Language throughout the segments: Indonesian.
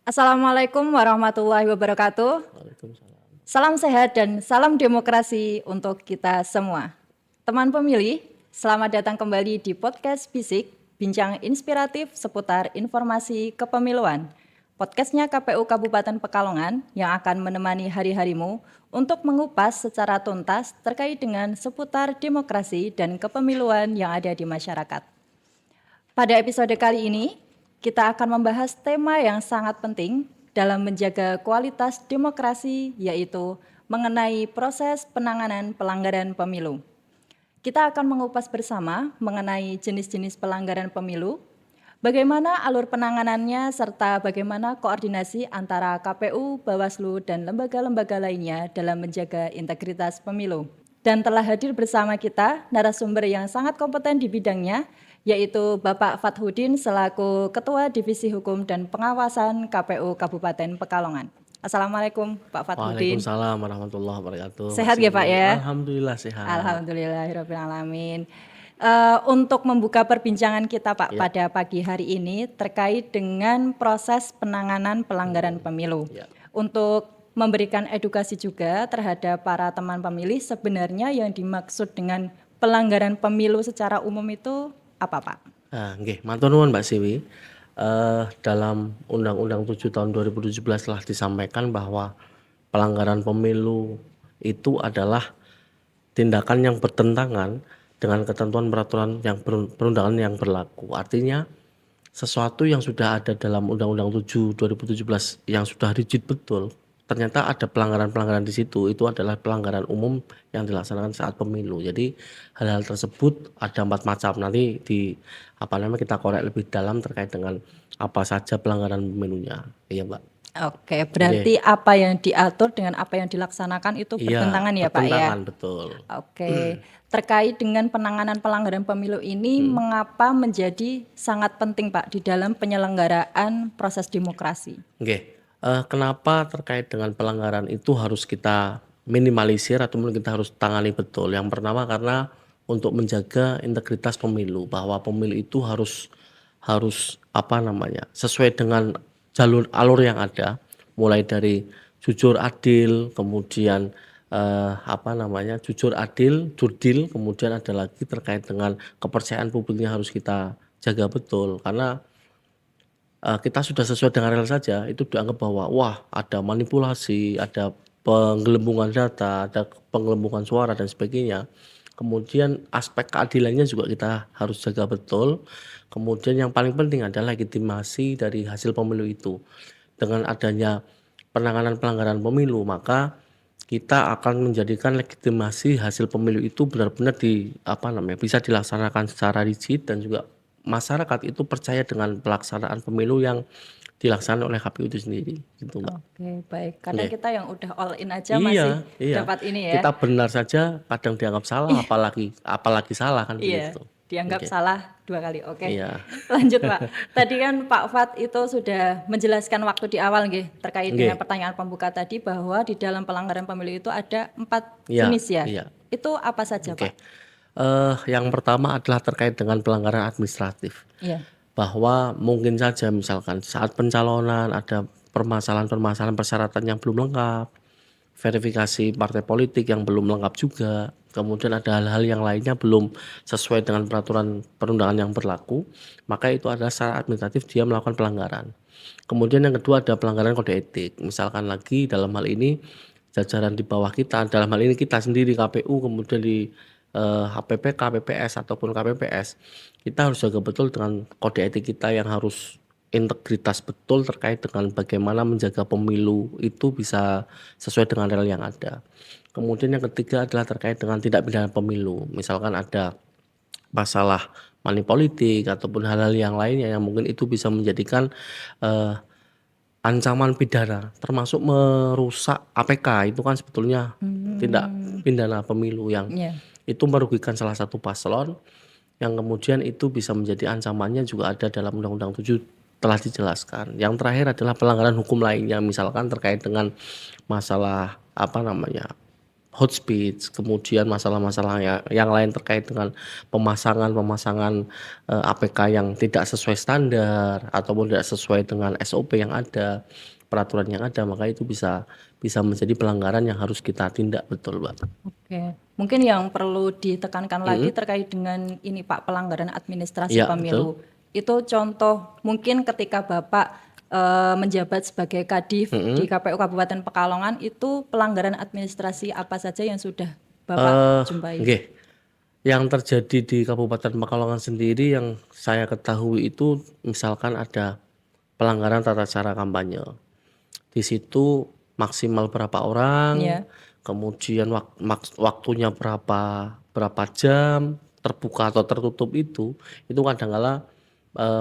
Assalamualaikum warahmatullahi wabarakatuh. Waalaikumsalam. Salam sehat dan salam demokrasi untuk kita semua. Teman pemilih, selamat datang kembali di podcast Bisik, bincang inspiratif seputar informasi kepemiluan. Podcastnya KPU Kabupaten Pekalongan yang akan menemani hari-harimu untuk mengupas secara tuntas terkait dengan seputar demokrasi dan kepemiluan yang ada di masyarakat. Pada episode kali ini, kita akan membahas tema yang sangat penting dalam menjaga kualitas demokrasi, yaitu mengenai proses penanganan pelanggaran pemilu. Kita akan mengupas bersama mengenai jenis-jenis pelanggaran pemilu, bagaimana alur penanganannya, serta bagaimana koordinasi antara KPU, Bawaslu, dan lembaga-lembaga lainnya dalam menjaga integritas pemilu. Dan telah hadir bersama kita narasumber yang sangat kompeten di bidangnya, yaitu Bapak Fathudin selaku Ketua Divisi Hukum dan Pengawasan KPU Kabupaten Pekalongan. Assalamualaikum Pak Fathudin. Waalaikumsalam warahmatullahi wabarakatuh. Mbak Sehat ya Pak Siwi. ya? Alhamdulillah sehat. Alhamdulillahirrahmanirrahim. Untuk membuka perbincangan kita Pak Ya. pada pagi hari ini terkait dengan proses penanganan pelanggaran pemilu. Ya. Untuk memberikan edukasi juga terhadap para teman pemilih, sebenarnya yang dimaksud dengan pelanggaran pemilu secara umum itu apa Pak? Nggih, matur nuwun Mbak Siwi. Dalam Undang-Undang 7 tahun 2017 telah disampaikan bahwa pelanggaran pemilu itu adalah tindakan yang bertentangan dengan ketentuan peraturan yang perundangan yang berlaku. Artinya sesuatu yang sudah ada dalam Undang-Undang 7 2017 yang sudah rigid betul, ternyata ada pelanggaran-pelanggaran di situ, itu adalah pelanggaran umum yang dilaksanakan saat pemilu. Jadi hal-hal tersebut ada 4 macam. Nanti kita korek lebih dalam terkait dengan apa saja pelanggaran pemilunya. Iya, Mbak. Oke, berarti apa yang diatur dengan apa yang dilaksanakan itu Iya, bertentangan ya Pak ya? bertentangan betul. Oke, terkait dengan penanganan pelanggaran pemilu ini, mengapa menjadi sangat penting Pak di dalam penyelenggaraan proses demokrasi? Oke, kenapa terkait dengan pelanggaran itu harus kita minimalisir atau mungkin kita harus tangani betul. Yang pertama karena untuk menjaga integritas pemilu, bahwa pemilu itu harus sesuai dengan alur yang ada, mulai dari jujur adil, kemudian jujur adil, jurdil, kemudian ada lagi terkait dengan kepercayaan publiknya harus kita jaga betul, karena kita sudah sesuai dengan real saja itu dianggap bahwa wah ada manipulasi, ada penggelembungan data, ada penggelembungan suara dan sebagainya. Kemudian aspek keadilannya juga kita harus jaga betul. Kemudian yang paling penting adalah legitimasi dari hasil pemilu itu. Dengan adanya penanganan pelanggaran pemilu, maka kita akan menjadikan legitimasi hasil pemilu itu benar-benar bisa dilaksanakan secara rigid, dan juga masyarakat itu percaya dengan pelaksanaan pemilu yang dilaksanakan oleh KPU itu sendiri, gitu Mbak. Oke, baik. Kadang Nggih. kita yang udah all in aja masih Iya. dapat ini ya. Kita benar saja kadang dianggap salah, apalagi salah kan Iya, begitu. dianggap Oke. salah 2 kali. Oke. Iya. Lanjut Pak. Tadi kan Pak Fat itu sudah menjelaskan waktu di awal nggih terkait dengan Nggih. pertanyaan pembuka tadi bahwa di dalam pelanggaran pemilu itu ada 4 Iya, jenis ya. iya. Itu apa saja Oke. Pak? Yang pertama adalah terkait dengan pelanggaran administratif. Iya. Bahwa mungkin saja misalkan saat pencalonan ada permasalahan-permasalahan persyaratan yang belum lengkap, verifikasi partai politik yang belum lengkap juga, kemudian ada hal-hal yang lainnya belum sesuai dengan peraturan perundangan yang berlaku, maka itu adalah secara administratif dia melakukan pelanggaran. Kemudian yang kedua ada pelanggaran kode etik. Misalkan lagi dalam hal ini jajaran di bawah kita, dalam hal ini kita sendiri KPU, kemudian di HPPK, PPS ataupun KPPS, kita harus jaga betul dengan kode etik kita yang harus integritas betul terkait dengan bagaimana menjaga pemilu itu bisa sesuai dengan real yang ada. Kemudian yang ketiga adalah terkait dengan tindak pidana pemilu. Misalkan ada masalah money politik ataupun hal-hal yang lainnya yang mungkin itu bisa menjadikan ancaman pidana, termasuk merusak APK, itu kan sebetulnya tindak pidana pemilu yang Iya. itu merugikan salah satu paslon, yang kemudian itu bisa menjadi ancamannya juga ada dalam Undang-Undang 7 telah dijelaskan. Yang terakhir adalah pelanggaran hukum lainnya, misalkan terkait dengan masalah hate speech, kemudian masalah-masalah yang lain terkait dengan pemasangan APK yang tidak sesuai standar ataupun tidak sesuai dengan SOP yang ada, peraturan yang ada, maka itu bisa bisa menjadi pelanggaran yang harus kita tindak betul, Mbak. Oke, mungkin yang perlu ditekankan lagi Mhm. terkait dengan ini Pak, pelanggaran administrasi Iya, betul. pemilu. Itu contoh mungkin ketika Bapak menjabat sebagai Kadif di Mhm. KPU Kabupaten Pekalongan, itu pelanggaran administrasi apa saja yang sudah Bapak Eh, jumpai? nggih. Yang terjadi di Kabupaten Pekalongan sendiri yang saya ketahui itu misalkan ada pelanggaran tata cara kampanye. Di situ maksimal berapa orang, Ya, kemudian waktunya berapa berapa jam, terbuka atau tertutup itu kadangkala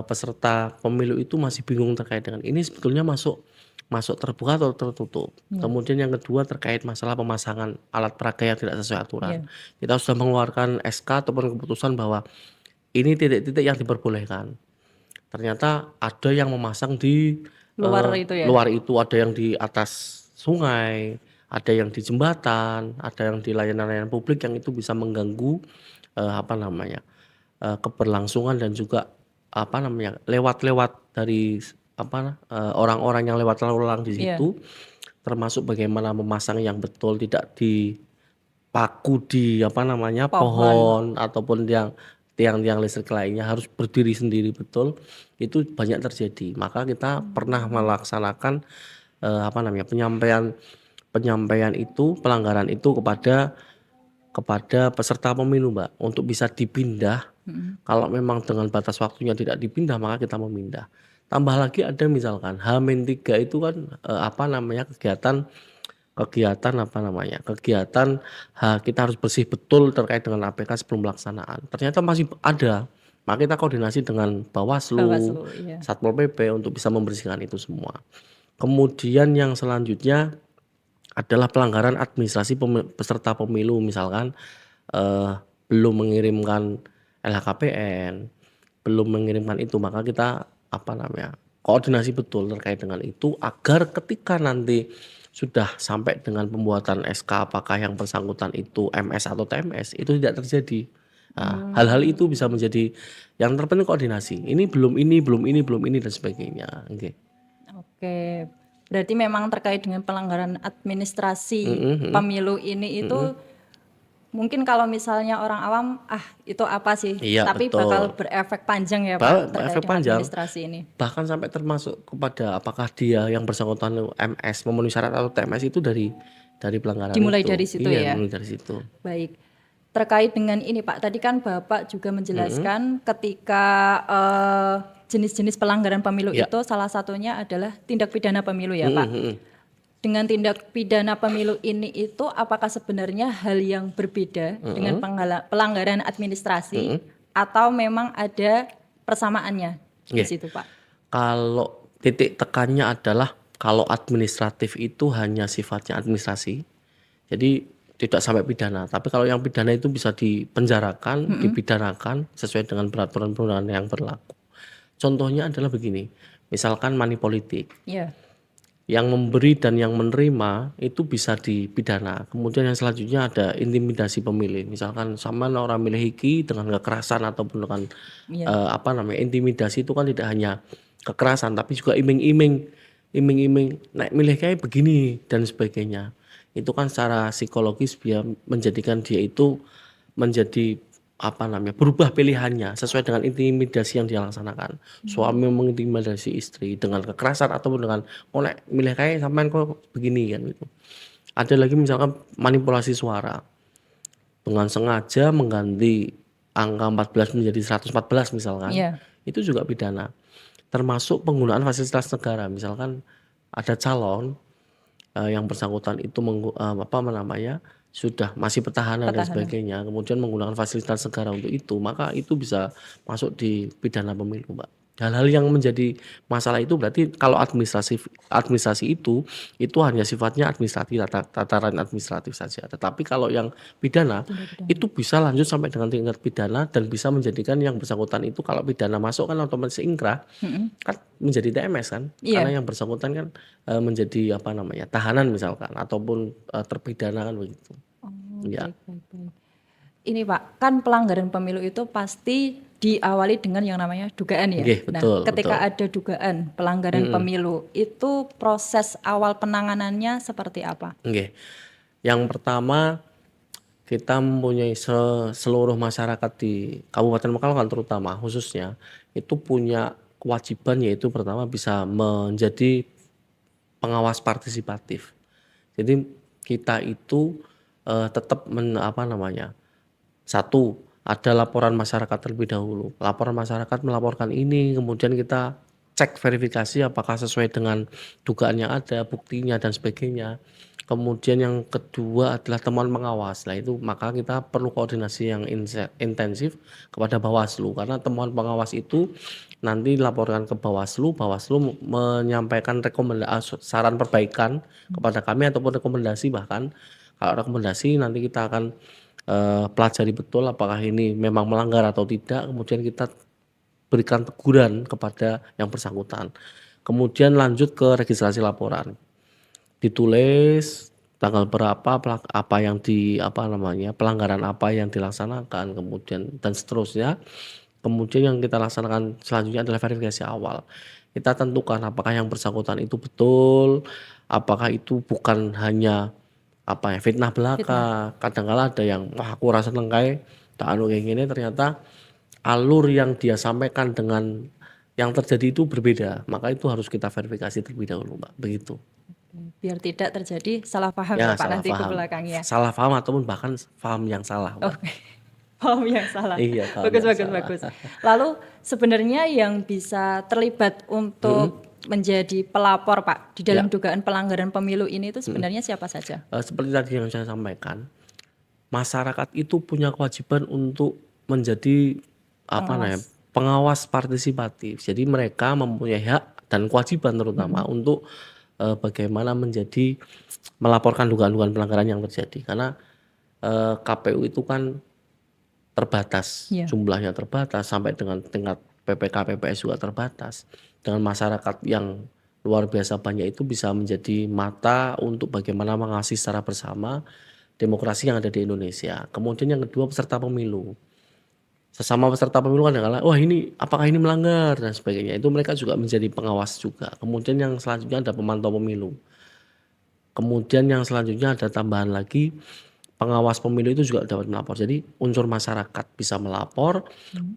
peserta pemilu itu masih bingung terkait dengan ini sebetulnya masuk masuk terbuka atau tertutup. ya, Kemudian yang kedua terkait masalah pemasangan alat peraga yang tidak sesuai aturan. ya. Kita sudah mengeluarkan SK ataupun keputusan bahwa ini titik-titik yang diperbolehkan. Ternyata ada yang memasang di Luar itu ya. luar itu, ada yang di atas sungai, ada yang di jembatan, ada yang di layanan-layanan publik yang itu bisa mengganggu apa namanya keberlangsungan dan juga apa namanya lewat-lewat dari orang-orang yang lewat lalu lalang di Iya, situ, termasuk bagaimana memasang yang betul tidak dipaku di apa namanya pohon. pohon ataupun yang tiang-tiang listrik lainnya harus berdiri sendiri betul, itu banyak terjadi. Maka kita pernah melaksanakan apa namanya penyampaian penyampaian itu pelanggaran itu kepada peserta pemilu, Mbak, untuk bisa dipindah. Mm-mm. Kalau memang dengan batas waktunya tidak dipindah, maka kita memindah. Tambah lagi ada misalkan H-3 itu kan apa namanya kegiatan kegiatan apa namanya kegiatan kita harus bersih betul terkait dengan APK sebelum pelaksanaan. Ternyata masih ada. Maka kita koordinasi dengan Bawaslu, Bawaslu, iya. Satpol PP untuk bisa membersihkan itu semua. Kemudian yang selanjutnya adalah pelanggaran administrasi peserta pemilu, misalkan eh, belum mengirimkan LHKPN, belum mengirimkan itu, maka kita apa namanya koordinasi betul terkait dengan itu agar ketika nanti sudah sampai dengan pembuatan SK apakah yang bersangkutan itu MS atau TMS itu tidak terjadi. Nah, hal-hal itu bisa menjadi yang terpenting koordinasi. Ini belum ini, belum ini, belum ini dan sebagainya. Oke. Oke, berarti memang terkait dengan pelanggaran administrasi Mhm, pemilu ini mhm. itu mungkin kalau misalnya orang awam, itu apa sih? Iya, Tapi bakal betul. berefek panjang ya Pak terkait Efek dengan panjang. administrasi ini. Bahkan sampai termasuk kepada apakah dia yang bersangkutan MS memenuhi syarat atau TMS itu dari pelanggaran Dimulai dari itu. situ Iya, ya. mulai dari situ. Baik. Terkait dengan ini Pak, tadi kan Bapak juga Mhm. menjelaskan ketika jenis-jenis pelanggaran pemilu Ya. itu salah satunya adalah tindak pidana pemilu ya Mhm, Pak. mhm. Dengan tindak pidana pemilu ini itu apakah sebenarnya hal yang berbeda dengan Mhm, pelanggaran administrasi mhm. atau memang ada persamaannya di Nggih. situ Pak? Kalau titik tekannya adalah kalau administratif itu hanya sifatnya administrasi, jadi tidak sampai pidana. Tapi kalau yang pidana itu bisa dipenjarakan, dipidanakan sesuai dengan peraturan perundangan yang berlaku. Contohnya adalah begini, misalkan money politik. Ya, Yang memberi dan yang menerima itu bisa dipidana. Kemudian yang selanjutnya ada intimidasi pemilih. Misalkan sama orang milih iki dengan kekerasan ataupun dengan ya. apa namanya intimidasi itu kan tidak hanya kekerasan tapi juga iming-iming naik milih kayak begini dan sebagainya. Itu kan secara psikologis biar menjadikan dia itu menjadi apa namanya berubah pilihannya sesuai dengan intimidasi yang dia laksanakan. Suami mengintimidasi istri dengan kekerasan ataupun dengan oh nek milih kayak sampean kok begini kan gitu. Ada lagi misalkan manipulasi suara dengan sengaja mengganti angka 14 menjadi 114 misalkan, Iya. itu juga pidana. Termasuk penggunaan fasilitas negara, misalkan ada calon yang bersangkutan itu apa namanya sudah masih petahana dan Petahana. sebagainya, kemudian menggunakan fasilitas negara untuk itu, maka itu bisa masuk di pidana pemilu, Mbak. Hal-hal yang menjadi masalah itu berarti kalau administrasi itu hanya sifatnya administratif, tataran administratif saja. Tetapi kalau yang pidana Tindak pidana. itu bisa lanjut sampai dengan tingkat pidana dan bisa menjadikan yang bersangkutan itu kalau pidana masuk kan otomatis inkrah Mm-mm. kan menjadi TMS kan karena Iya. yang bersangkutan kan menjadi apa namanya tahanan misalkan ataupun terpidana kan begitu. Ya, Baik, baik, baik. Ini Pak, kan pelanggaran pemilu itu pasti diawali dengan yang namanya dugaan ya. nggih, Nah, betul betul. ketika ada dugaan pelanggaran pemilu, itu proses awal penanganannya seperti apa? Nggih. Yang pertama kita mempunyai seluruh masyarakat di Kabupaten Pekalongan terutama khususnya, itu punya kewajiban yaitu pertama bisa menjadi pengawas partisipatif. Jadi kita itu, tetap apa namanya, satu, ada laporan masyarakat terlebih dahulu. Laporan masyarakat melaporkan ini, kemudian kita cek verifikasi apakah sesuai dengan dugaan yang ada, buktinya dan sebagainya. Kemudian yang kedua adalah temuan pengawas. Nah itu maka kita perlu koordinasi yang intensif kepada Bawaslu, karena temuan pengawas itu nanti dilaporkan ke Bawaslu, Bawaslu menyampaikan saran perbaikan kepada kami ataupun rekomendasi bahkan. Kalau rekomendasi nanti kita akan pelajari betul apakah ini memang melanggar atau tidak, kemudian kita berikan teguran kepada yang bersangkutan. Kemudian lanjut ke registrasi laporan. Ditulis tanggal berapa, apa yang pelanggaran apa yang dilaksanakan, kemudian dan seterusnya. Kemudian yang kita laksanakan selanjutnya adalah verifikasi awal. Kita tentukan apakah yang bersangkutan itu betul, apakah itu bukan hanya fitnah Fitnah. belaka. Kadang-kala ada yang, wah aku rasa tengkai, tak anu kayak gini, ternyata alur yang dia sampaikan dengan yang terjadi itu berbeda. Maka itu harus kita verifikasi terlebih dahulu, Mbak, begitu. Biar tidak terjadi salah paham Ya ya Pak salah nanti ke belakangnya. paham ataupun bahkan paham yang salah, Mbak. Oke. Paham yang salah. Iya, paham Bagus, yang bagus, salah. bagus. Lalu sebenarnya yang bisa terlibat untuk menjadi pelapor Pak di Ya, dalam dugaan pelanggaran pemilu ini itu sebenarnya siapa saja? seperti tadi yang saya sampaikan, masyarakat itu punya kewajiban untuk menjadi Pengawas. pengawas partisipatif. Jadi mereka mempunyai hak dan kewajiban terutama untuk bagaimana melaporkan dugaan-dugaan pelanggaran yang terjadi. Karena KPU itu kan terbatas, Iya. jumlahnya terbatas sampai dengan tingkat PPK, PPS juga terbatas. Dengan masyarakat yang luar biasa banyak itu bisa menjadi mata untuk bagaimana mengawasi secara bersama demokrasi yang ada di Indonesia. Kemudian yang kedua peserta pemilu. Sesama peserta pemilu kadang-kala, wah ini apakah ini melanggar dan sebagainya. Itu mereka juga menjadi pengawas juga. Kemudian yang selanjutnya ada pemantau pemilu. Kemudian yang selanjutnya ada tambahan lagi, pengawas pemilu itu juga dapat melapor. Jadi unsur masyarakat bisa melapor,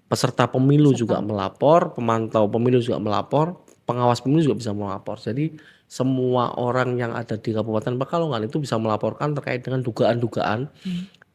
peserta pemilu juga melapor, pemantau pemilu juga melapor, pengawas pemilu juga bisa melapor. Jadi semua orang yang ada di Kabupaten Pekalongan itu bisa melaporkan terkait dengan dugaan-dugaan,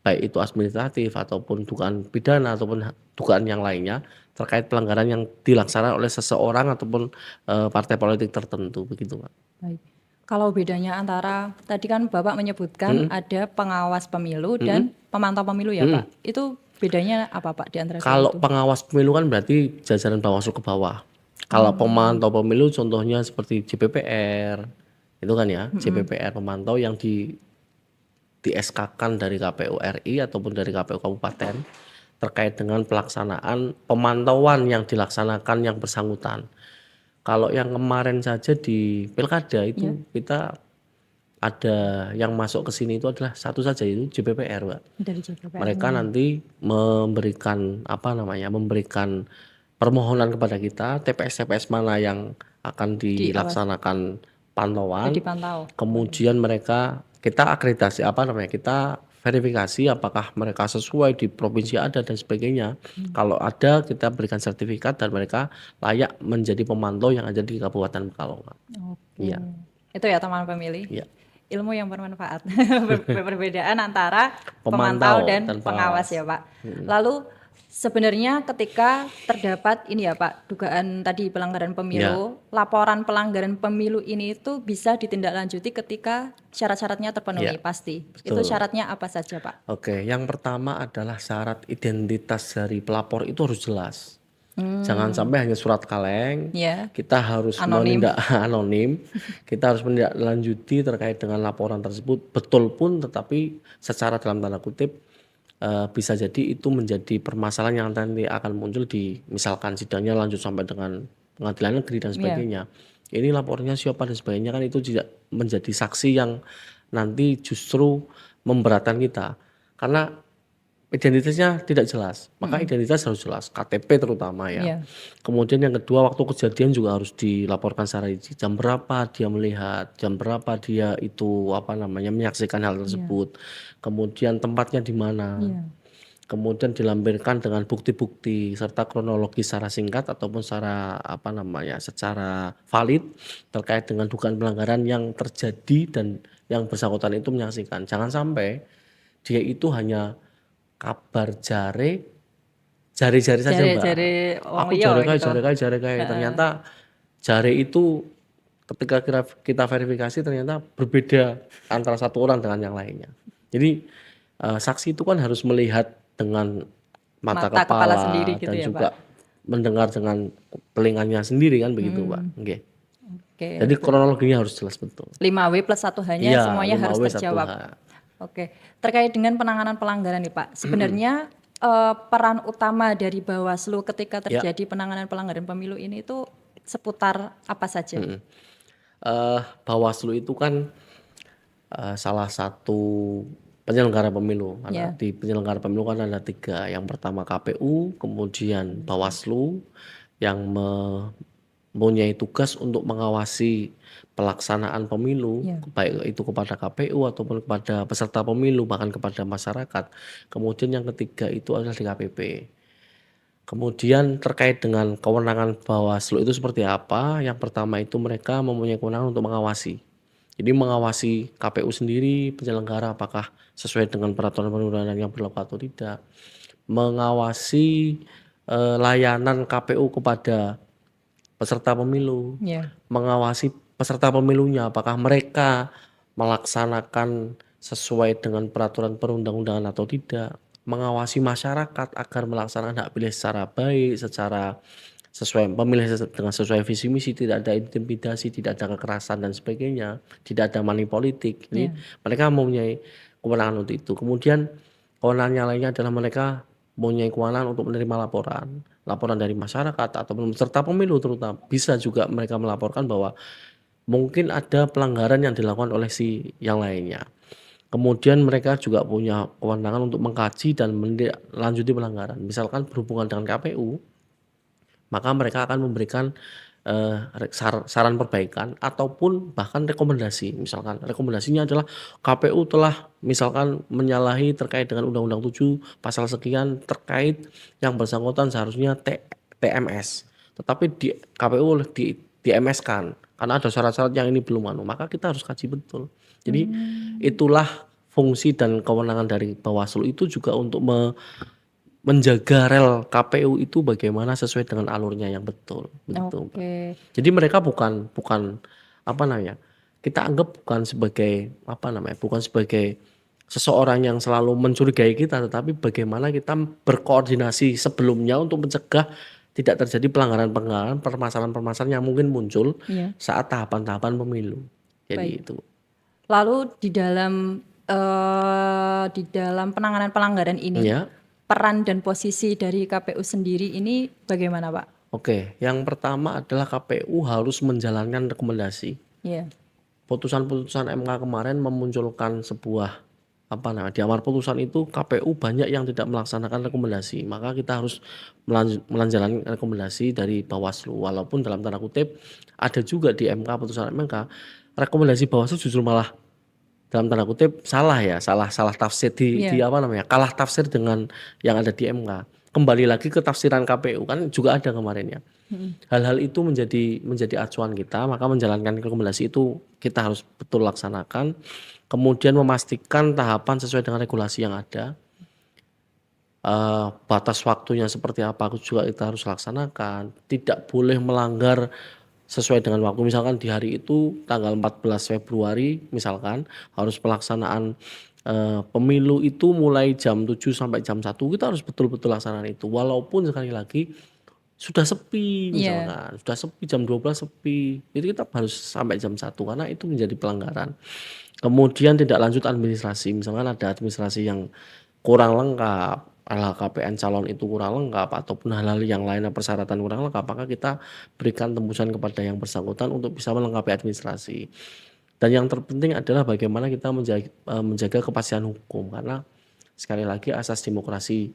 baik itu administratif ataupun dugaan pidana ataupun dugaan yang lainnya terkait pelanggaran yang dilaksanakan oleh seseorang ataupun partai politik tertentu, begitu Pak. Baik. Kalau bedanya antara tadi kan Bapak menyebutkan ada pengawas pemilu dan pemantau pemilu ya Pak. Itu bedanya apa Pak di antara dua Kalau itu? pengawas pemilu kan berarti jajaran Bawaslu ke bawah. Kalau pemantau pemilu contohnya seperti JPPR, itu kan ya, JPPR pemantau yang di SK-kan dari KPU RI ataupun dari KPU Kabupaten terkait dengan pelaksanaan pemantauan yang dilaksanakan yang bersangkutan. Kalau yang kemarin saja di Pilkada itu kita ada yang masuk ke sini itu adalah satu saja, itu JPPR, Pak. Dari JPPR. Mereka nanti memberikan permohonan kepada kita TPS-TPS mana yang akan dilaksanakan pantauan. Dipantau. Kemudian kita akreditasi kita verifikasi apakah mereka sesuai di provinsi ada dan sebagainya. Kalau ada kita berikan sertifikat dan mereka layak menjadi pemantau yang ada di Kabupaten Pekalongan. Oke. Iya. Itu ya teman pemilih. Iya. Ilmu yang bermanfaat. Perbedaan antara Pemantau pemantau dan dan pengawas pengawas. ya Pak. Lalu sebenarnya ketika terdapat ini ya Pak, dugaan tadi pelanggaran pemilu, laporan pelanggaran pemilu ini itu bisa ditindaklanjuti ketika syarat-syaratnya terpenuhi pasti. Itu betul. syaratnya apa saja Pak? Oke, yang pertama adalah syarat identitas dari pelapor itu harus jelas. Jangan sampai hanya surat kaleng. Ya. Kita harus anonim. Kita harus menindaklanjuti terkait dengan laporan tersebut. Betul pun, tetapi secara dalam tanda kutip bisa jadi itu menjadi permasalahan yang nanti akan muncul di misalkan sidangnya lanjut sampai dengan pengadilan negeri dan sebagainya. Ini lapornya siapa dan sebagainya kan itu tidak menjadi saksi yang nanti justru memberatkan kita. karena identitasnya tidak jelas. Maka identitas harus jelas, KTP terutama ya. Iya. Kemudian yang kedua, waktu kejadian juga harus dilaporkan secara rinci. Jam berapa dia melihat, jam berapa dia itu menyaksikan hal tersebut. Kemudian tempatnya di mana. Iya. Kemudian dilampirkan dengan bukti-bukti serta kronologi secara singkat ataupun secara secara valid terkait dengan dugaan pelanggaran yang terjadi dan yang bersangkutan itu menyaksikan. Jangan sampai dia itu hanya kabar jare-jare saja Mbak. Jare-jare wong Aku liya jare gitu. kae. Ternyata jare itu ketika kita verifikasi ternyata berbeda antara satu orang dengan yang lainnya. Jadi saksi itu kan harus melihat dengan mata Mata kepala kepala sendiri gitu dan ya, juga Pak. mendengar dengan telinganya sendiri kan begitu Pak. Oke. Oke. Jadi kronologinya harus jelas betul. 5W plus 1H-nya Iya, semuanya harus 5W terjawab. 1H. Oke. Terkait dengan penanganan pelanggaran nih Pak, sebenarnya peran utama dari Bawaslu ketika Ya. terjadi penanganan pelanggaran pemilu ini itu seputar apa saja? Bawaslu itu kan salah satu penyelenggara pemilu. Karena Ya. di penyelenggara pemilu kan ada 3. Yang pertama KPU, kemudian Bawaslu yang mempunyai tugas untuk mengawasi pelaksanaan pemilu, Ya. baik itu kepada KPU ataupun kepada peserta pemilu, bahkan kepada masyarakat. Kemudian yang ketiga itu adalah DKPP. Kemudian terkait dengan kewenangan Bawaslu itu seperti apa? Yang pertama itu mereka mempunyai kewenangan untuk mengawasi. Jadi mengawasi KPU sendiri, penyelenggara apakah sesuai dengan peraturan perundang-undangan yang berlaku atau tidak. Mengawasi layanan KPU kepada peserta pemilu. Ya. Mengawasi peserta pemilunya apakah mereka melaksanakan sesuai dengan peraturan perundang-undangan atau tidak. Mengawasi masyarakat agar melaksanakan hak pilih secara baik, secara sesuai pemilih dengan sesuai visi misi, tidak ada intimidasi, tidak ada kekerasan dan sebagainya, tidak ada money politik. Jadi mereka mempunyai kewenangan untuk itu. Kemudian kewenangan yang lainnya adalah mereka mempunyai kewenangan untuk menerima laporan dari masyarakat ataupun peserta pemilu terutama. Bisa juga mereka melaporkan bahwa mungkin ada pelanggaran yang dilakukan oleh si yang lainnya. Kemudian mereka juga punya kewenangan untuk mengkaji dan menindaklanjuti pelanggaran. Misalkan berhubungan dengan KPU, maka mereka akan memberikan saran perbaikan ataupun bahkan rekomendasi. Misalkan rekomendasinya adalah KPU telah misalkan menyalahi terkait dengan Undang-Undang 7 pasal sekian terkait yang bersangkutan seharusnya TMS. Tetapi di KPU di MS-kan karena ada syarat-syarat yang ini belum maka kita harus kaji betul. Jadi itulah fungsi dan kewenangan dari Bawaslu itu juga untuk menjaga rel KPU itu bagaimana sesuai dengan alurnya yang betul, begitu Mbak. Oke. Jadi mereka bukan kita anggap bukan sebagai seseorang yang selalu mencurigai kita, tetapi bagaimana kita berkoordinasi sebelumnya untuk mencegah tidak terjadi pelanggaran-pelanggaran, permasalahan-permasalahan yang mungkin muncul Iya. saat tahapan-tahapan pemilu. Jadi itu. Lalu di dalam penanganan pelanggaran ini, Ya. peran dan posisi dari KPU sendiri ini bagaimana, Pak? Oke, yang pertama adalah KPU harus menjalankan rekomendasi. Iya. Putusan-putusan MK kemarin memunculkan sebuah di amar putusan itu KPU banyak yang tidak melaksanakan rekomendasi. Maka kita harus menjalankan rekomendasi dari Bawaslu. Walaupun dalam tanda kutip ada juga di MK putusan MK rekomendasi Bawaslu justru malah dalam tanda kutip salah tafsir kalah tafsir dengan yang ada di MK. Kembali lagi ke tafsiran KPU kan juga ada kemarin ya. Hal-hal itu menjadi acuan kita, maka menjalankan rekomendasi itu kita harus betul laksanakan. Kemudian memastikan tahapan sesuai dengan regulasi yang ada. Batas waktunya seperti apa juga kita harus laksanakan. Tidak boleh melanggar sesuai dengan waktu. Misalkan di hari itu tanggal 14 Februari misalkan harus pelaksanaan pemilu itu mulai jam 7 sampai jam 1 kita harus betul-betul laksanakan itu. Walaupun sekali lagi sudah sepi misalkan, sudah sepi jam 12 sepi. Jadi kita harus sampai jam 1 karena itu menjadi pelanggaran. Kemudian tidak lanjut administrasi. Misalkan ada administrasi yang kurang lengkap, LHKPN calon itu kurang lengkap ataupun hal-hal yang lainnya persyaratan kurang lengkap, maka kita berikan tembusan kepada yang bersangkutan untuk bisa melengkapi administrasi. Dan yang terpenting adalah bagaimana kita menjaga kepastian hukum karena sekali lagi asas demokrasi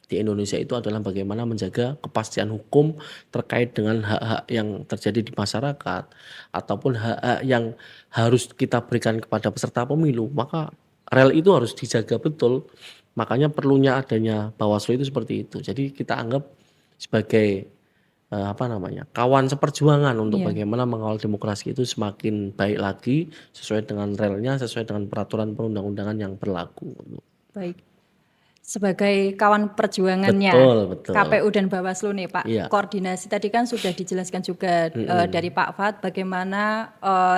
di Indonesia itu adalah bagaimana menjaga kepastian hukum terkait dengan hak-hak yang terjadi di masyarakat ataupun hak-hak yang harus kita berikan kepada peserta pemilu, maka rel itu harus dijaga betul. Makanya perlunya adanya Bawaslu itu seperti itu. Jadi kita anggap sebagai kawan seperjuangan untuk Iya, bagaimana mengawal demokrasi itu semakin baik lagi sesuai dengan relnya, sesuai dengan peraturan perundang-undangan yang berlaku. baik. Sebagai kawan perjuangannya Betul, betul. KPU dan Bawaslu nih Pak, Iya. koordinasi tadi kan sudah dijelaskan juga dari Pak Fat bagaimana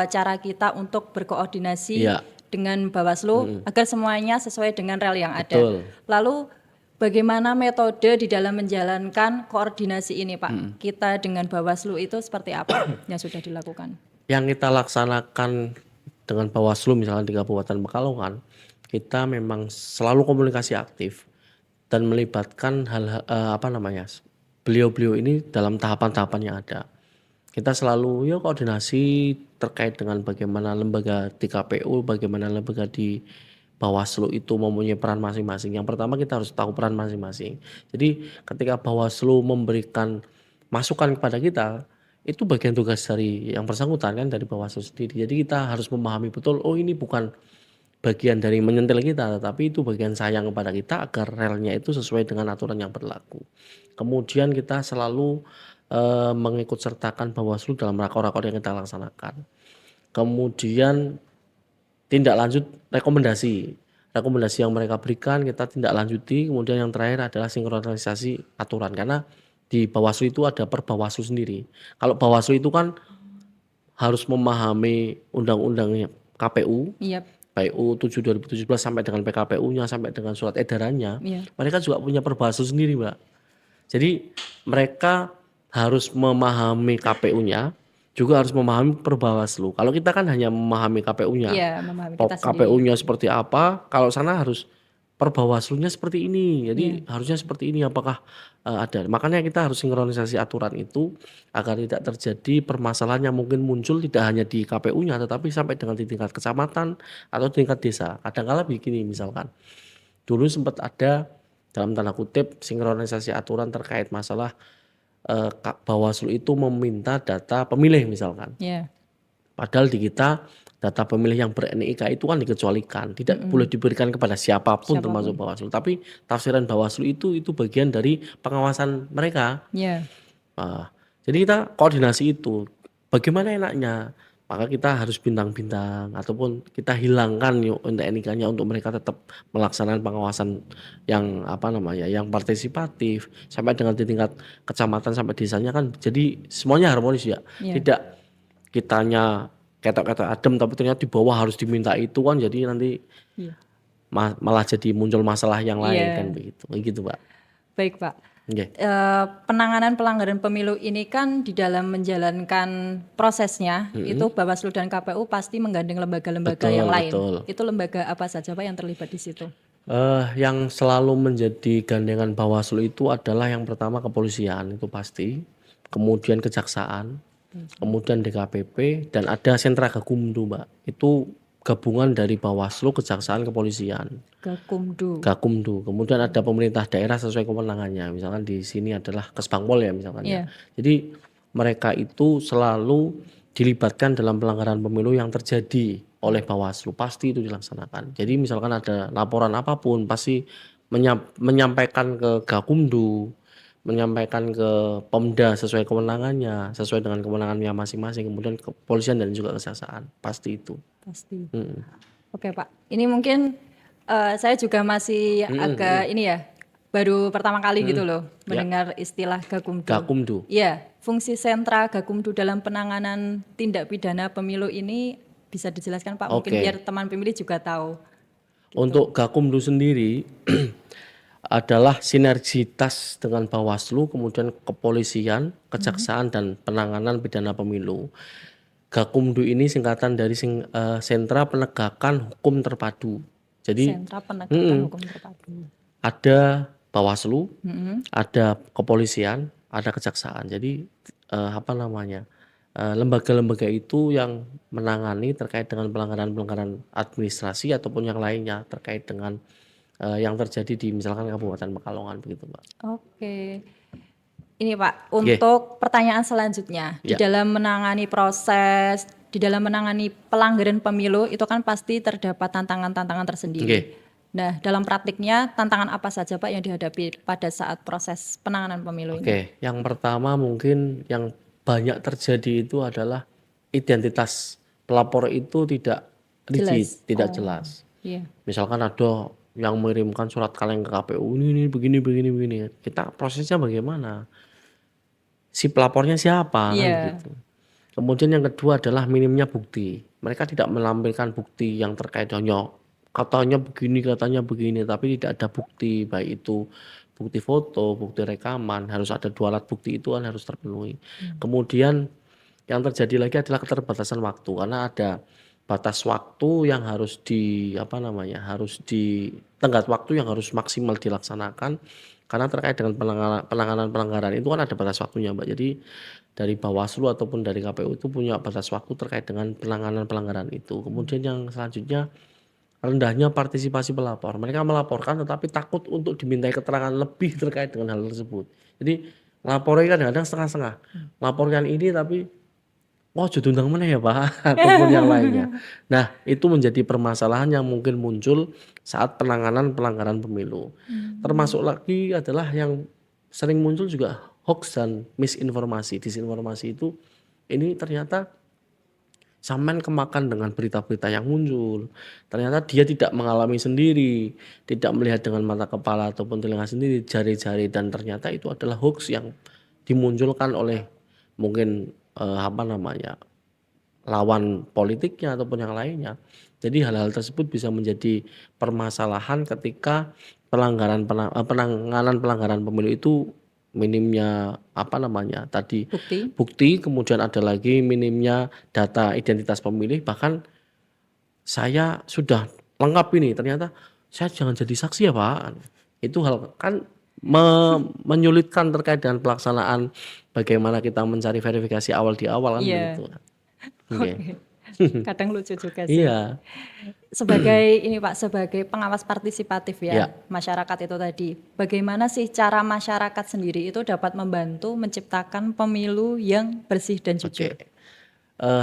cara kita untuk berkoordinasi Iya, dengan Bawaslu agar semuanya sesuai dengan rel yang ada. betul. Lalu bagaimana metode di dalam menjalankan koordinasi ini Pak? Kita dengan Bawaslu itu seperti apa yang sudah dilakukan? Yang kita laksanakan dengan Bawaslu misalnya di Kabupaten Pekalongan, kita memang selalu komunikasi aktif dan melibatkan beliau-beliau ini dalam tahapan-tahapan yang ada. Kita selalu koordinasi terkait dengan bagaimana lembaga di KPU, bagaimana lembaga di Bawaslu itu mempunyai peran masing-masing. Yang pertama kita harus tahu peran masing-masing. Jadi ketika Bawaslu memberikan masukan kepada kita, itu bagian tugas dari yang bersangkutan kan dari Bawaslu sendiri. Jadi kita harus memahami betul, oh ini bukan bagian dari menyentil kita, tetapi itu bagian sayang kepada kita agar relnya itu sesuai dengan aturan yang berlaku. Kemudian kita selalu mengikut sertakan Bawaslu dalam rakor-rakor yang kita laksanakan. Kemudian tindak lanjut rekomendasi. Rekomendasi yang mereka berikan kita tindak lanjuti. Kemudian yang terakhir adalah sinkronisasi aturan karena di Bawaslu itu ada Perbawaslu sendiri. Kalau Bawaslu itu kan harus memahami undang-undangnya KPU, Iya, PU 7 2017 sampai dengan PKPU-nya sampai dengan surat edarannya. iya, Mereka juga punya Perbawaslu sendiri, Mbak. Jadi mereka harus memahami KPU-nya, juga harus memahami Perbawaslu. Kalau kita kan hanya memahami KPU-nya, iya memahami kita sendiri. KPU-nya seperti apa, kalau sana harus Perbawaslu-nya seperti ini. Jadi harusnya seperti ini apakah ada. Makanya kita harus sinkronisasi aturan itu agar tidak terjadi permasalahan yang mungkin muncul tidak hanya di KPU-nya tetapi sampai dengan di tingkat kecamatan atau tingkat desa. Kadang-kala begini misalkan. Dulu sempat ada dalam tanda kutip sinkronisasi aturan terkait masalah Bawaslu itu meminta data pemilih misalkan. Iya, Padahal di kita data pemilih yang ber-NIK itu kan dikecualikan, tidak boleh diberikan kepada siapapun termasuk Bawaslu. Tapi tafsiran Bawaslu itu bagian dari pengawasan mereka. iya, Nah, jadi kita koordinasi itu. Bagaimana enaknya? Maka kita harus bintang-bintang ataupun kita hilangkan yuk NIK-nya untuk mereka tetap melaksanakan pengawasan yang yang partisipatif sampai dengan di tingkat kecamatan sampai desanya kan jadi semuanya harmonis ya. iya. Tidak kitanya ketok-ketok adem tapi ternyata di bawah harus diminta itu kan jadi nanti Iya. malah jadi muncul masalah yang lain Iya. kan begitu Pak. Baik Pak. Oke. Penanganan pelanggaran pemilu ini kan di dalam menjalankan prosesnya itu Bawaslu dan KPU pasti menggandeng lembaga-lembaga Betul, yang lain. betul. Itu lembaga apa saja Pak yang terlibat di situ? Yang selalu menjadi gandengan Bawaslu itu adalah yang pertama kepolisian itu pasti, kemudian kejaksaan, kemudian DKPP dan ada sentra Gakumdu Mbak. Itu gabungan dari Bawaslu, kejaksaan, kepolisian. Gakumdu. Gakumdu. Kemudian ada pemerintah daerah sesuai kewenangannya. Misalkan di sini adalah Kesbangpol ya misalkan ya. Iya. Jadi mereka itu selalu dilibatkan dalam pelanggaran pemilu yang terjadi oleh Bawaslu. Pasti itu dilaksanakan. Jadi misalkan ada laporan apapun pasti menyampaikan ke Gakumdu, menyampaikan ke Pemda sesuai kewenangannya, sesuai dengan kewenangannya masing-masing. Kemudian kepolisian dan juga kejaksaan. Pasti itu. Pasti. Mm. Oke Pak. Ini mungkin saya juga masih agak ini ya baru pertama kali gitu loh mendengar istilah Gakumdu. Gakumdu. Iya, fungsi sentra Gakumdu dalam penanganan tindak pidana pemilu ini bisa dijelaskan Pak? Mungkin Oke. biar teman pemilih juga tahu. Untuk Gakumdu sendiri adalah sinergitas dengan Bawaslu, kemudian kepolisian, kejaksaan dan penanganan pidana pemilu. Gakumdu ini singkatan dari Sentra Penegakan Hukum Terpadu. Jadi Sentra penegakan hukum terpadu. ada Bawaslu, ada kepolisian, ada kejaksaan. Jadi lembaga-lembaga itu yang menangani terkait dengan pelanggaran-pelanggaran administrasi ataupun yang lainnya terkait dengan yang terjadi di misalkan Kabupaten Pekalongan begitu, Mbak. Oke. Ini Pak, Nggih, untuk pertanyaan selanjutnya, ya, di dalam menangani pelanggaran pemilu itu kan pasti terdapat tantangan-tantangan nggih. tersendiri. Nah, dalam praktiknya tantangan apa saja Pak yang dihadapi pada saat proses penanganan pemilu ini? Oke, yang pertama mungkin yang banyak terjadi itu adalah identitas pelapor itu tidak rigid, Jelas. tidak Oh, jelas. iya. Misalkan ada yang mengirimkan surat kaleng ke KPU, ini begini begini begini. Kita prosesnya bagaimana? Si pelapornya siapa kan Iya. begitu. Kemudian yang kedua adalah minimnya bukti. Mereka tidak menampilkan bukti yang terkait hanya katanya begini, tapi tidak ada bukti, baik itu bukti foto, bukti rekaman, harus ada 2 alat bukti itu kan harus terpenuhi. Kemudian yang terjadi lagi adalah keterbatasan waktu karena ada batas waktu yang harus harus di tenggat waktu yang harus maksimal dilaksanakan karena terkait dengan penanganan pelanggaran itu kan ada batas waktunya, Mbak. Jadi dari Bawaslu ataupun dari KPU itu punya batas waktu terkait dengan penanganan pelanggaran itu. Kemudian yang selanjutnya rendahnya partisipasi pelapor. Mereka melaporkan tetapi takut untuk dimintai keterangan lebih terkait dengan hal tersebut. Jadi lapornya kadang-kadang setengah-setengah. Laporkan ini tapi oh diundang mana ya Pak ataupun yang lainnya. Nah itu menjadi permasalahan yang mungkin muncul saat penanganan pelanggaran pemilu. Termasuk lagi adalah yang sering muncul juga hoax dan misinformasi, disinformasi itu ini ternyata sampean kemakan dengan berita-berita yang muncul. Ternyata dia tidak mengalami sendiri, tidak melihat dengan mata kepala ataupun telinga sendiri, jari-jari dan ternyata itu adalah hoax yang dimunculkan oleh mungkin lawan politiknya ataupun yang lainnya. Jadi hal-hal tersebut bisa menjadi permasalahan ketika penanganan pelanggaran pemilu itu minimnya Bukti? bukti, kemudian ada lagi minimnya data identitas pemilih, bahkan saya sudah lengkap ini ternyata saya jangan jadi saksi ya Pak. Itu hal kan menyulitkan terkait dengan pelaksanaan bagaimana kita mencari verifikasi awal di awal kan Iya. begitu. Oke. Oke. Kadang lucu juga sih. Iya, Sebagai ini Pak, sebagai pengawas partisipatif ya, ya, masyarakat itu tadi. Bagaimana sih cara masyarakat sendiri itu dapat membantu menciptakan pemilu yang bersih dan oke. jujur?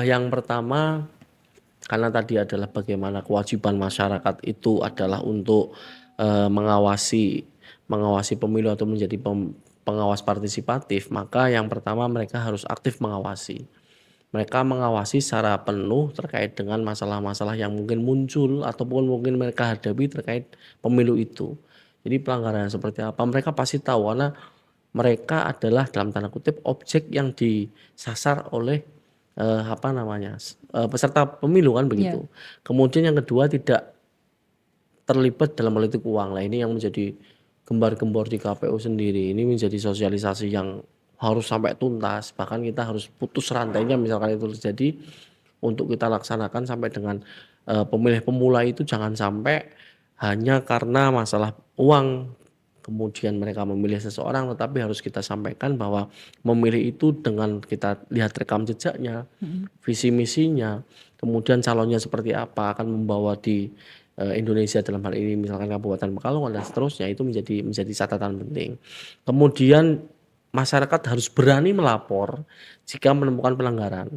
Yang pertama karena tadi adalah bagaimana kewajiban masyarakat itu adalah untuk mengawasi mengawasi pemilu atau menjadi pengawas partisipatif, maka yang pertama mereka harus aktif mengawasi. Mereka mengawasi secara penuh terkait dengan masalah-masalah yang mungkin muncul ataupun mungkin mereka hadapi terkait pemilu itu. Jadi pelanggaran seperti apa mereka pasti tahu karena mereka adalah dalam tanda kutip objek yang disasar oleh peserta pemilu kan Iya. begitu. Kemudian yang kedua tidak terlibat dalam politik uang. Lah ini yang menjadi gembar-gembor di KPU sendiri. Ini menjadi sosialisasi yang harus sampai tuntas. Bahkan kita harus putus rantainya misalkan itu terjadi untuk kita laksanakan sampai dengan pemilih pemula itu jangan sampai hanya karena masalah uang kemudian mereka memilih seseorang, tetapi harus kita sampaikan bahwa memilih itu dengan kita lihat rekam jejaknya, visi misinya, kemudian calonnya seperti apa, akan membawa di Indonesia dalam hal ini misalkan Kabupaten Pekalongan dan seterusnya itu menjadi catatan penting. Kemudian masyarakat harus berani melapor jika menemukan pelanggaran.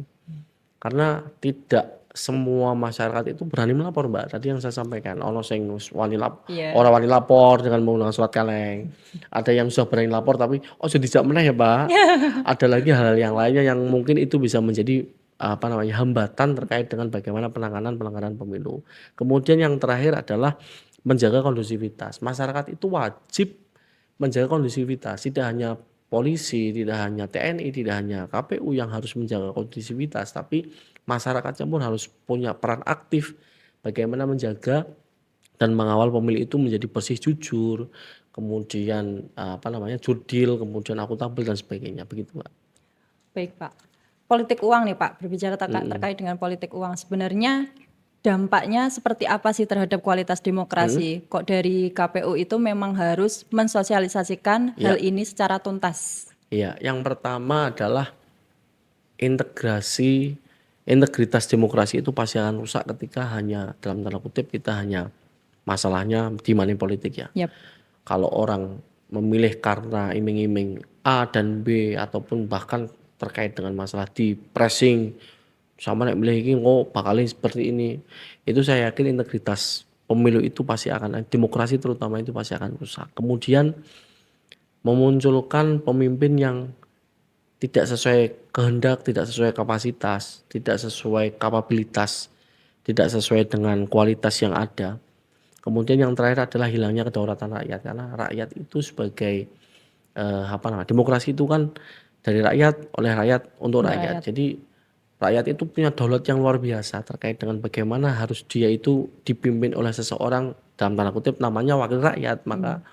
Karena tidak semua masyarakat itu berani melapor, Mbak. Tadi yang saya sampaikan, ono sing Iya. ora wani lapor dengan menggunakan surat kaleng. Ada yang sudah berani lapor tapi ojo dijak meneh ya, Pak. Ada lagi hal-hal yang lainnya yang mungkin itu bisa menjadi hambatan terkait dengan bagaimana penanganan pelanggaran pemilu. Kemudian yang terakhir adalah menjaga kondusivitas. Masyarakat itu wajib menjaga kondusivitas, tidak hanya polisi, tidak hanya TNI, tidak hanya KPU yang harus menjaga kondusivitas, tapi masyarakatnya pun harus punya peran aktif bagaimana menjaga dan mengawal pemilu itu menjadi bersih jujur, kemudian jurdil, kemudian akuntabel dan sebagainya begitu, Pak. Baik Pak. Politik uang nih Pak, berbicara Mm-mm. terkait dengan politik uang. Sebenarnya dampaknya seperti apa sih terhadap kualitas Mm-mm. demokrasi? Kok dari KPU itu memang harus mensosialisasikan hal Ya, ini secara tuntas? ya. Yang pertama adalah integritas demokrasi itu pasti akan rusak ketika hanya dalam tanda kutip kita hanya masalahnya di money politik ya. Yap. Kalau orang memilih karena iming-iming A dan B ataupun bahkan terkait dengan masalah di pressing sama nek milih iki kok bakalnya seperti ini. Itu saya yakin integritas pemilu itu pasti akan demokrasi terutama itu pasti akan rusak. Kemudian memunculkan pemimpin yang tidak sesuai kehendak, tidak sesuai kapasitas, tidak sesuai kapabilitas, tidak sesuai dengan kualitas yang ada. Kemudian yang terakhir adalah hilangnya kedaulatan rakyat karena rakyat itu sebagai demokrasi itu kan dari rakyat, oleh rakyat, untuk Untuk rakyat. rakyat. Jadi rakyat itu punya daulat yang luar biasa terkait dengan bagaimana harus dia itu dipimpin oleh seseorang dalam tanda kutip namanya wakil rakyat. Maka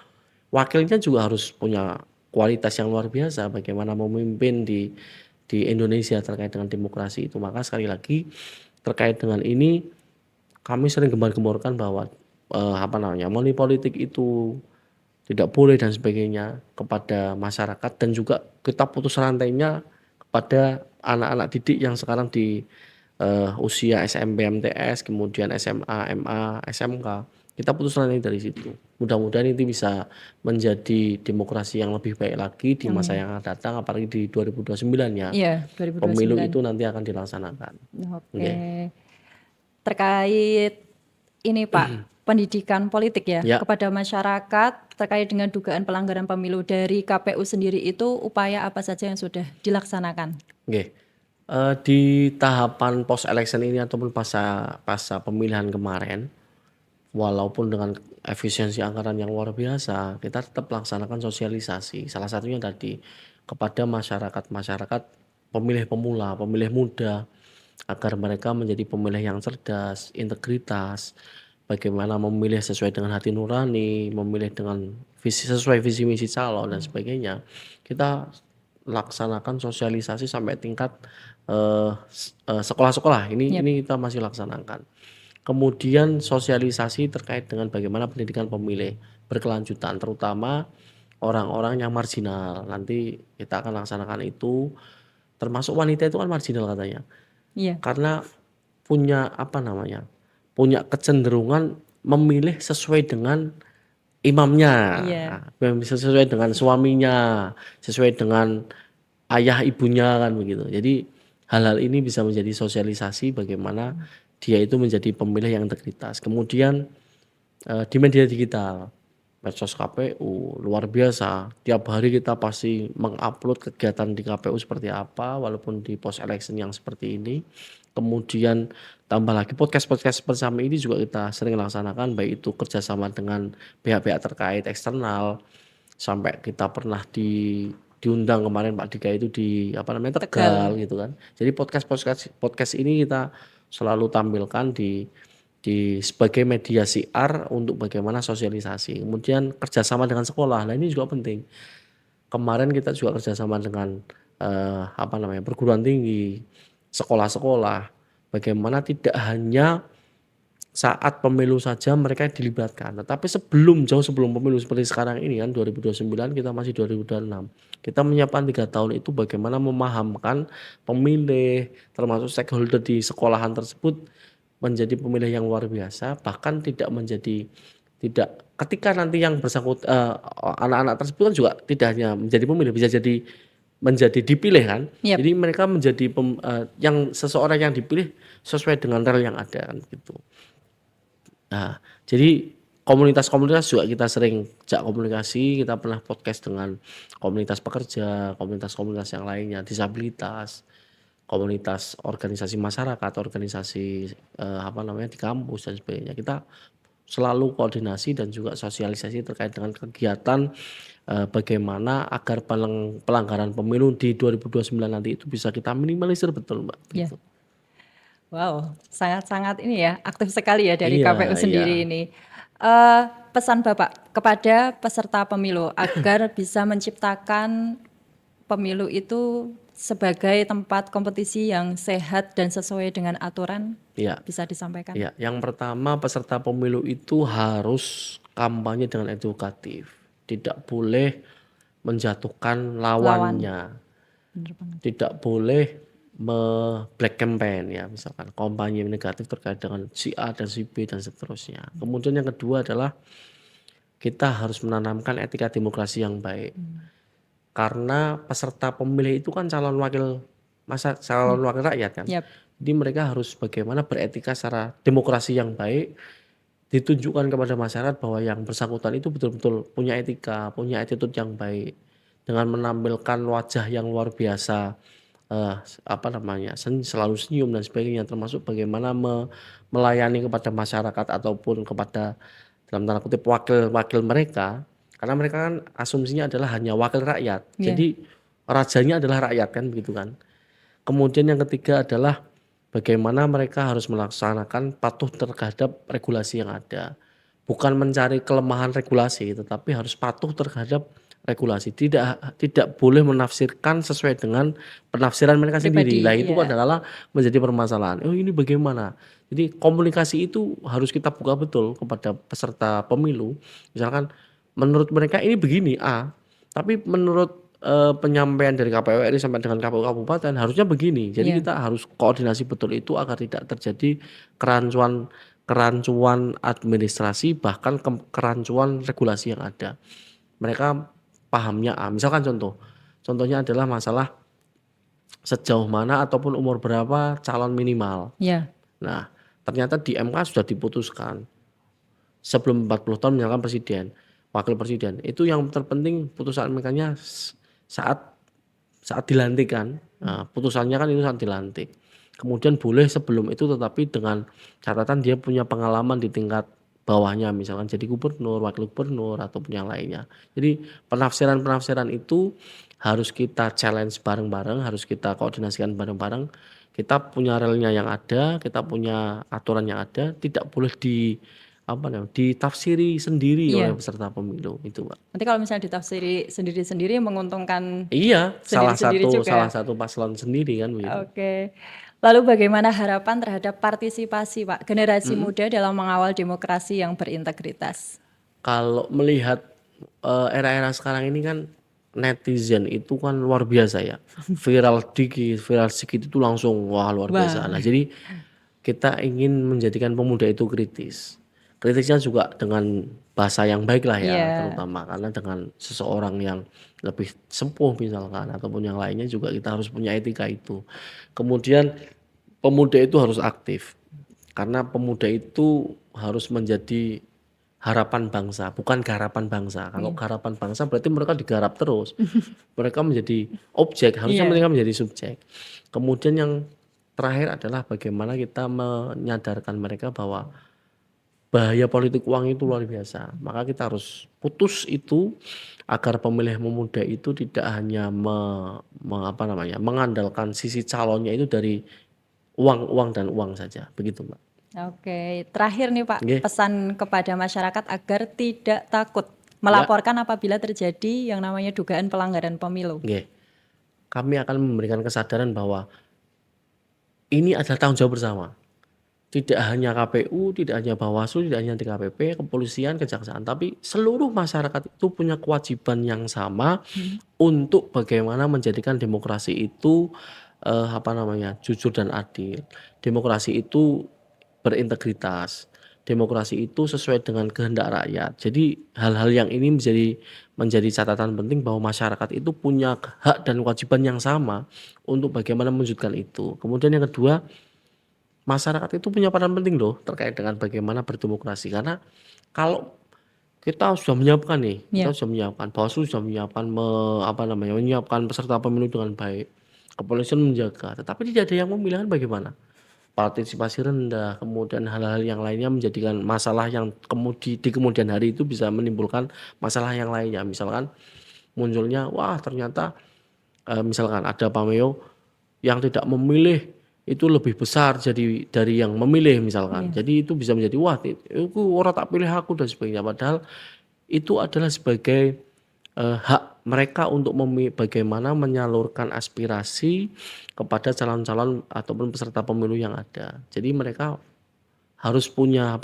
wakilnya juga harus punya kualitas yang luar biasa bagaimana memimpin di Indonesia terkait dengan demokrasi itu. Maka sekali lagi terkait dengan ini kami sering gembar-gemborkan bahwa money politik itu tidak boleh dan sebagainya kepada masyarakat dan juga kita putus rantainya kepada anak-anak didik yang sekarang di usia SMP, MTS, kemudian SMA, MA, SMK. Kita putus rantai dari situ. Mudah-mudahan ini bisa menjadi demokrasi yang lebih baik lagi di masa yang akan datang, apalagi di 2029 ya. Iya, Pemilu 2029. itu nanti akan dilaksanakan. Oke. Terkait ini Pak, pendidikan politik ya Ya. kepada masyarakat terkait dengan dugaan pelanggaran pemilu dari KPU sendiri itu upaya apa saja yang sudah dilaksanakan? Oke. Di tahapan post election ini ataupun pasca pemilihan kemarin, walaupun dengan efisiensi anggaran yang luar biasa, kita tetap laksanakan sosialisasi. Salah satunya tadi kepada masyarakat pemilih pemula, pemilih muda, agar mereka menjadi pemilih yang cerdas, integritas, bagaimana memilih sesuai dengan hati nurani, memilih dengan sesuai visi misi calon dan sebagainya. Kita laksanakan sosialisasi sampai tingkat sekolah-sekolah. Ini kita masih laksanakan. Kemudian sosialisasi terkait dengan bagaimana pendidikan pemilih berkelanjutan, terutama orang-orang yang marginal. Nanti kita akan laksanakan itu, termasuk wanita itu kan marginal katanya. Iya. Karena punya punya kecenderungan memilih sesuai dengan imamnya, sesuai dengan suaminya, sesuai dengan ayah ibunya kan begitu. Jadi hal-hal ini bisa menjadi sosialisasi bagaimana dia itu menjadi pemilih yang integritas. Kemudian di media digital, medsos KPU luar biasa. Tiap hari kita pasti mengupload kegiatan di KPU seperti apa, walaupun di post election yang seperti ini. Kemudian tambah lagi podcast-podcast bersama ini juga kita sering laksanakan, baik itu kerjasama dengan pihak-pihak terkait eksternal, sampai kita pernah diundang kemarin Pak Dika itu di Tegal gitu kan. Jadi podcast ini kita selalu tampilkan di sebagai media siar untuk bagaimana sosialisasi. Kemudian kerjasama dengan sekolah. Nah ini juga penting. Kemarin kita juga kerjasama dengan perguruan tinggi, sekolah-sekolah. Bagaimana tidak hanya saat pemilu saja mereka dilibatkan, tetapi jauh sebelum pemilu seperti sekarang ini kan 2029, kita masih 2026. Kita menyiapkan 3 tahun itu bagaimana memahamkan pemilih termasuk stakeholder di sekolahan tersebut menjadi pemilih yang luar biasa, bahkan tidak ketika nanti yang anak-anak tersebut kan juga tidak hanya menjadi pemilih, bisa jadi menjadi dipilih kan. Jadi mereka menjadi yang seseorang yang dipilih sesuai dengan rel yang ada kan gitu. Nah, jadi komunitas-komunitas juga kita sering jak komunikasi, kita pernah podcast dengan komunitas pekerja, komunitas-komunitas yang lainnya, disabilitas, komunitas organisasi masyarakat, organisasi di kampus dan sebagainya. Kita selalu koordinasi dan juga sosialisasi terkait dengan kegiatan bagaimana agar pelanggaran pemilu di 2029 nanti itu bisa kita minimalisir betul Mbak. Gitu. Wow, sangat-sangat ini ya, aktif sekali ya dari Iya, KPU sendiri ini. Pesan Bapak kepada peserta pemilu agar bisa menciptakan pemilu itu sebagai tempat kompetisi yang sehat dan sesuai dengan aturan, bisa disampaikan? Iya, yang pertama peserta pemilu itu harus kampanye dengan edukatif. Tidak boleh menjatuhkan lawannya. Tidak boleh black campaign ya, misalkan kampanye negatif terkait dengan si A dan si B dan seterusnya. Kemudian yang kedua adalah kita harus menanamkan etika demokrasi yang baik. Karena peserta pemilih itu kan calon wakil rakyat kan. Yap. Jadi mereka harus bagaimana beretika secara demokrasi yang baik, ditunjukkan kepada masyarakat bahwa yang bersangkutan itu betul-betul punya etika, punya attitude yang baik, dengan menampilkan wajah yang luar biasa, selalu senyum dan sebagainya, termasuk bagaimana melayani kepada masyarakat ataupun kepada dalam tanda kutip wakil-wakil mereka, karena mereka kan asumsinya adalah hanya wakil rakyat. Iya. Jadi rajanya adalah rakyat kan begitu kan. Kemudian yang ketiga adalah bagaimana mereka harus melaksanakan patuh terhadap regulasi yang ada. Bukan mencari kelemahan regulasi, tetapi harus patuh terhadap regulasi. Tidak boleh menafsirkan sesuai dengan penafsiran mereka sendiri. Pribadi, Nah, itu iya. adalah menjadi permasalahan. Oh, ini bagaimana? Jadi komunikasi itu harus kita buka betul kepada peserta pemilu. Misalkan menurut mereka ini begini A, tapi menurut penyampaian dari KPU RI sampai dengan KPU kabupaten harusnya begini. Jadi Iya. kita harus koordinasi betul itu agar tidak terjadi kerancuan administrasi, bahkan kerancuan regulasi yang ada. Mereka pahamnya A. Misalkan contohnya adalah masalah sejauh mana ataupun umur berapa calon minimal. Iya. Nah, ternyata di MK sudah diputuskan sebelum 40 tahun misalkan presiden, wakil presiden. Itu yang terpenting putusan MK-nya saat dilantik kan. Nah, putusannya kan itu saat dilantik. Kemudian boleh sebelum itu, tetapi dengan catatan dia punya pengalaman di tingkat bawahnya, misalkan jadi gubernur, wakil gubernur ataupun yang lainnya. Jadi penafsiran itu harus kita challenge bareng-bareng, harus kita koordinasikan bareng-bareng. Kita punya realnya yang ada, kita punya aturan yang ada, tidak boleh ditafsiri sendiri Iya. oleh peserta pemilu itu, Pak. Nanti kalau misalnya ditafsiri sendiri-sendiri menguntungkan Iya, sendiri-sendiri juga. salah satu paslon sendiri kan begitu. Oke. Lalu bagaimana harapan terhadap partisipasi Pak generasi muda dalam mengawal demokrasi yang berintegritas? Kalau melihat era-era sekarang ini kan netizen itu kan luar biasa ya. Viral sedikit itu langsung wah luar biasa. Nah, jadi kita ingin menjadikan pemuda itu kritis. Kritisnya juga dengan bahasa yang baik lah ya, Iya. terutama karena dengan seseorang yang lebih sepuh misalkan ataupun yang lainnya juga kita harus punya etika itu. Kemudian pemuda itu harus aktif. Karena pemuda itu harus menjadi harapan bangsa, bukan garapan bangsa. Kalau garapan bangsa berarti mereka digarap terus. Mereka menjadi objek, harusnya Iya. mereka menjadi subjek. Kemudian yang terakhir adalah bagaimana kita menyadarkan mereka bahwa bahaya politik uang itu luar biasa. Maka kita harus putus itu agar pemilih muda itu tidak hanya mengandalkan sisi calonnya itu dari uang dan uang saja. Begitu, Mbak. Oke, terakhir nih Pak, Nggih. pesan kepada masyarakat agar tidak takut melaporkan apabila terjadi yang namanya dugaan pelanggaran pemilu. Nggih. Kami akan memberikan kesadaran bahwa ini adalah tanggung jawab bersama. Tidak hanya KPU, tidak hanya Bawaslu, tidak hanya DKPP, kepolisian, kejaksaan, tapi seluruh masyarakat itu punya kewajiban yang sama untuk bagaimana menjadikan demokrasi itu jujur dan adil. Demokrasi itu berintegritas. Demokrasi itu sesuai dengan kehendak rakyat. Jadi hal-hal yang ini menjadi catatan penting bahwa masyarakat itu punya hak dan kewajiban yang sama untuk bagaimana mewujudkan itu. Kemudian yang kedua, masyarakat itu punya peran penting loh terkait dengan bagaimana berdemokrasi. Karena kalau kita sudah menyiapkan nih, kita sudah menyiapkan, Bawaslu sudah menyiapkan menyiapkan peserta pemilu dengan baik, kepolisian menjaga, tetapi tidak ada yang memilih kan bagaimana? Partisipasi rendah, kemudian hal-hal yang lainnya menjadikan masalah yang di kemudian hari itu bisa menimbulkan masalah yang lainnya. Misalkan munculnya, wah ternyata misalkan ada pameo yang tidak memilih itu lebih besar jadi dari yang memilih misalkan. Jadi itu bisa menjadi wah itu orang tak pilih aku dan sebagainya. Padahal itu adalah sebagai hak mereka untuk bagaimana menyalurkan aspirasi kepada calon-calon ataupun peserta pemilu yang ada. Jadi mereka harus punya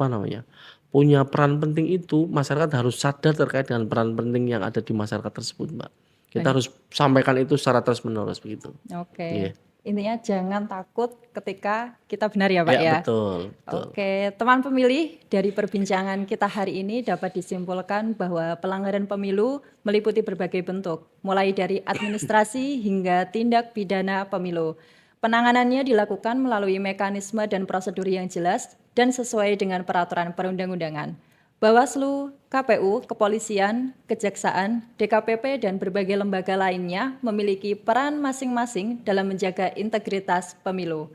punya peran penting itu. Masyarakat harus sadar terkait dengan peran penting yang ada di masyarakat tersebut, Mbak. Kita harus sampaikan itu secara terus-menerus begitu. Oke. Iya. Intinya jangan takut ketika kita benar ya Pak Ya, ya. betul, betul. Oke, teman pemilih, dari perbincangan kita hari ini dapat disimpulkan bahwa pelanggaran pemilu meliputi berbagai bentuk, mulai dari administrasi hingga tindak pidana pemilu. Penanganannya dilakukan melalui mekanisme dan prosedur yang jelas dan sesuai dengan peraturan perundang-undangan. Bawaslu, KPU, Kepolisian, Kejaksaan, DKPP, dan berbagai lembaga lainnya memiliki peran masing-masing dalam menjaga integritas pemilu.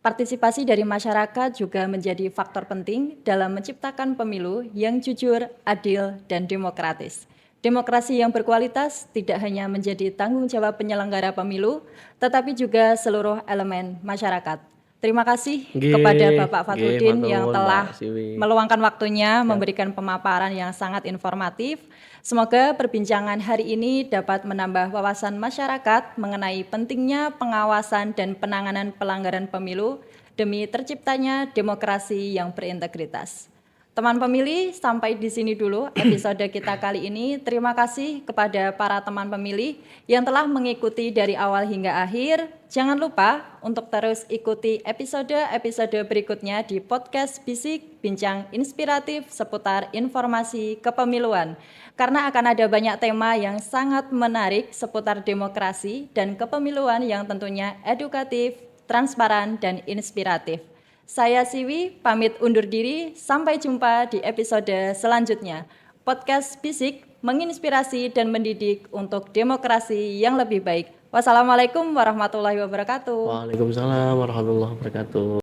Partisipasi dari masyarakat juga menjadi faktor penting dalam menciptakan pemilu yang jujur, adil, dan demokratis. Demokrasi yang berkualitas tidak hanya menjadi tanggung jawab penyelenggara pemilu, tetapi juga seluruh elemen masyarakat. Terima kasih kepada Nggih, Bapak nggih, Fatudin matur yang nuwun Mbak telah Siwi. meluangkan waktunya Ya. memberikan pemaparan yang sangat informatif. Semoga perbincangan hari ini dapat menambah wawasan masyarakat mengenai pentingnya pengawasan dan penanganan pelanggaran pemilu demi terciptanya demokrasi yang berintegritas. Teman pemilih, sampai di sini dulu episode kita kali ini. Terima kasih kepada para teman pemilih yang telah mengikuti dari awal hingga akhir. Jangan lupa untuk terus ikuti episode-episode berikutnya di podcast Bisik, bincang inspiratif seputar informasi kepemiluan. Karena akan ada banyak tema yang sangat menarik seputar demokrasi dan kepemiluan yang tentunya edukatif, transparan, dan inspiratif. Saya Siwi, pamit undur diri. Sampai jumpa di episode selanjutnya. Podcast Bisik menginspirasi dan mendidik untuk demokrasi yang lebih baik. Wassalamualaikum warahmatullahi wabarakatuh. Waalaikumsalam warahmatullahi wabarakatuh.